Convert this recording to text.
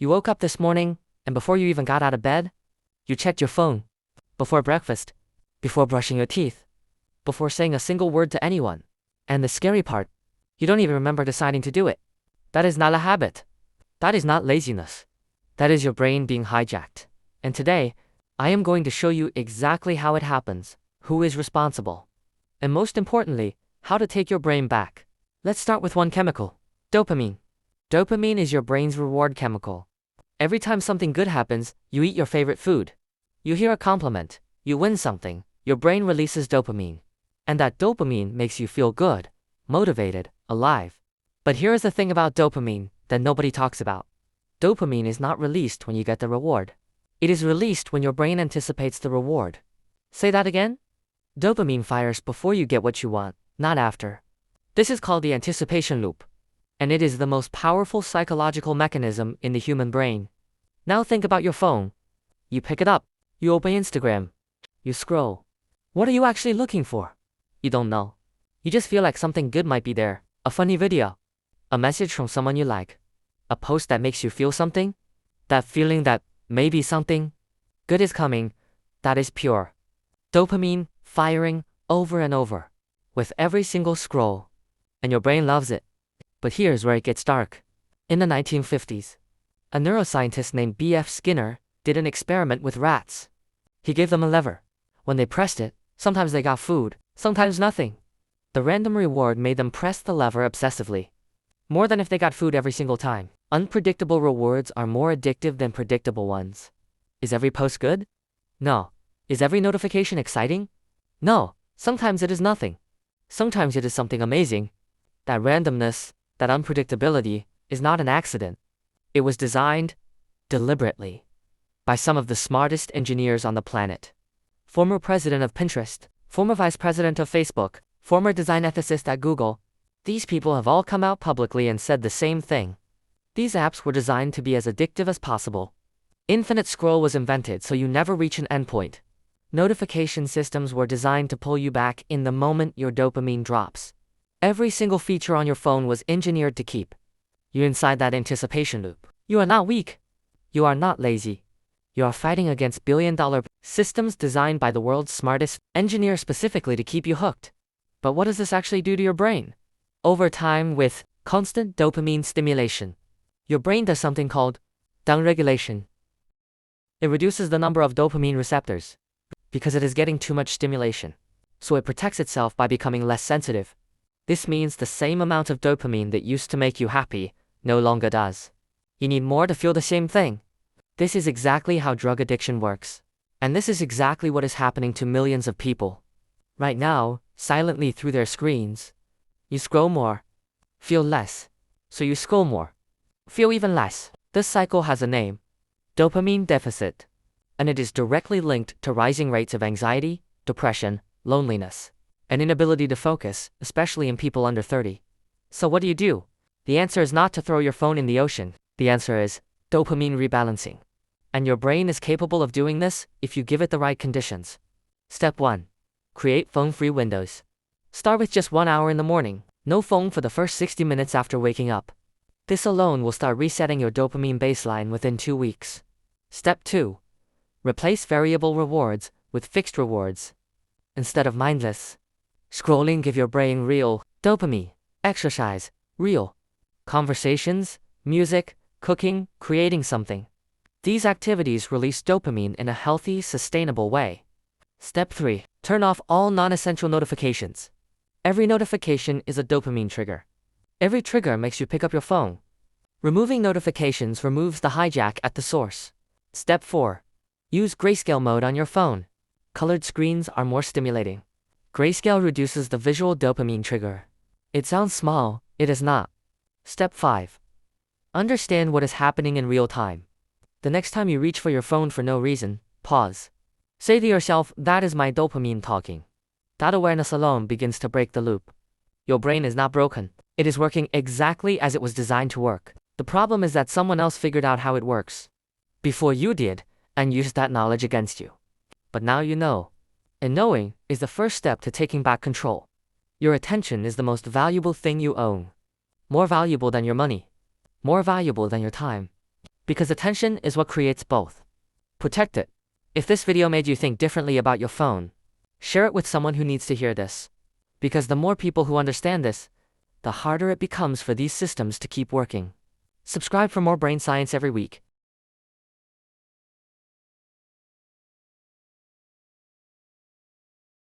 You woke up this morning, and before you even got out of bed, you checked your phone. Before breakfast, before brushing your teeth, before saying a single word to anyone. And the scary part, you don't even remember deciding to do it. That is not a habit. That is not laziness. That is your brain being hijacked. And today, I am going to show you exactly how it happens, who is responsible, and most importantly, how to take your brain back. Let's start with one chemical, dopamine. Dopamine is your brain's reward chemical. Every time something good happens, you eat your favorite food. You hear a compliment, you win something, your brain releases dopamine. And that dopamine makes you feel good, motivated, alive. But here is the thing about dopamine that nobody talks about. Dopamine is not released when you get the reward. It is released when your brain anticipates the reward. Say that again? Dopamine fires before you get what you want, not after. This is called the anticipation loop. And it is the most powerful psychological mechanism in the human brain. Now think about your phone. You pick it up. You open Instagram. You scroll. What are you actually looking for? You don't know. You just feel like something good might be there. A funny video. A message from someone you like. A post that makes you feel something. That feeling that maybe something good is coming. That is pure dopamine firing over and over with every single scroll. And your brain loves it. But here's where it gets dark. In the 1950s, a neuroscientist named B.F. Skinner did an experiment with rats. He gave them a lever. When they pressed it, sometimes they got food, sometimes nothing. The random reward made them press the lever obsessively. More than if they got food every single time. Unpredictable rewards are more addictive than predictable ones. Is every post good? No. Is every notification exciting? No. Sometimes it is nothing. Sometimes it is something amazing. That randomness, that unpredictability, is not an accident. It was designed, deliberately, by some of the smartest engineers on the planet. Former president of Pinterest, former vice president of Facebook, former design ethicist at Google. These people have all come out publicly and said the same thing. These apps were designed to be as addictive as possible. Infinite scroll was invented so you never reach an endpoint. Notification systems were designed to pull you back in the moment your dopamine drops. Every single feature on your phone was engineered to keep you inside that anticipation loop. You are not weak. You are not lazy. You are fighting against billion-dollar systems designed by the world's smartest engineers specifically to keep you hooked. But what does this actually do to your brain? Over time, with constant dopamine stimulation, your brain does something called downregulation. It reduces the number of dopamine receptors because it is getting too much stimulation. So it protects itself by becoming less sensitive. This means the same amount of dopamine that used to make you happy no longer does. You need more to feel the same thing. This is exactly how drug addiction works. And this is exactly what is happening to millions of people. Right now, silently through their screens. You scroll more. Feel less. So you scroll more. Feel even less. This cycle has a name. Dopamine deficit. And it is directly linked to rising rates of anxiety, depression, loneliness, and inability to focus, especially in people under 30. So what do? The answer is not to throw your phone in the ocean. The answer is dopamine rebalancing. And your brain is capable of doing this if you give it the right conditions. Step 1. Create phone-free windows. Start with just 1 hour in the morning. No phone for the first 60 minutes after waking up. This alone will start resetting your dopamine baseline within 2 weeks. Step 2. Replace variable rewards with fixed rewards. Instead of mindless scrolling, give your brain real dopamine. Exercise, real conversations, music, cooking, creating something. These activities release dopamine in a healthy, sustainable way. Step 3. Turn off all non-essential notifications. Every notification is a dopamine trigger. Every trigger makes you pick up your phone. Removing notifications removes the hijack at the source. Step 4. Use grayscale mode on your phone. Colored screens are more stimulating. Grayscale reduces the visual dopamine trigger. It sounds small, it is not. Step 5. Understand what is happening in real time. The next time you reach for your phone for no reason, pause. Say to yourself, that is my dopamine talking. That awareness alone begins to break the loop. Your brain is not broken. It is working exactly as it was designed to work. The problem is that someone else figured out how it works before you did and used that knowledge against you. But now you know. And knowing is the first step to taking back control. Your attention is the most valuable thing you own. More valuable than your money. More valuable than your time. Because attention is what creates both. Protect it. If this video made you think differently about your phone, share it with someone who needs to hear this. Because the more people who understand this, the harder it becomes for these systems to keep working. Subscribe for more brain science every week.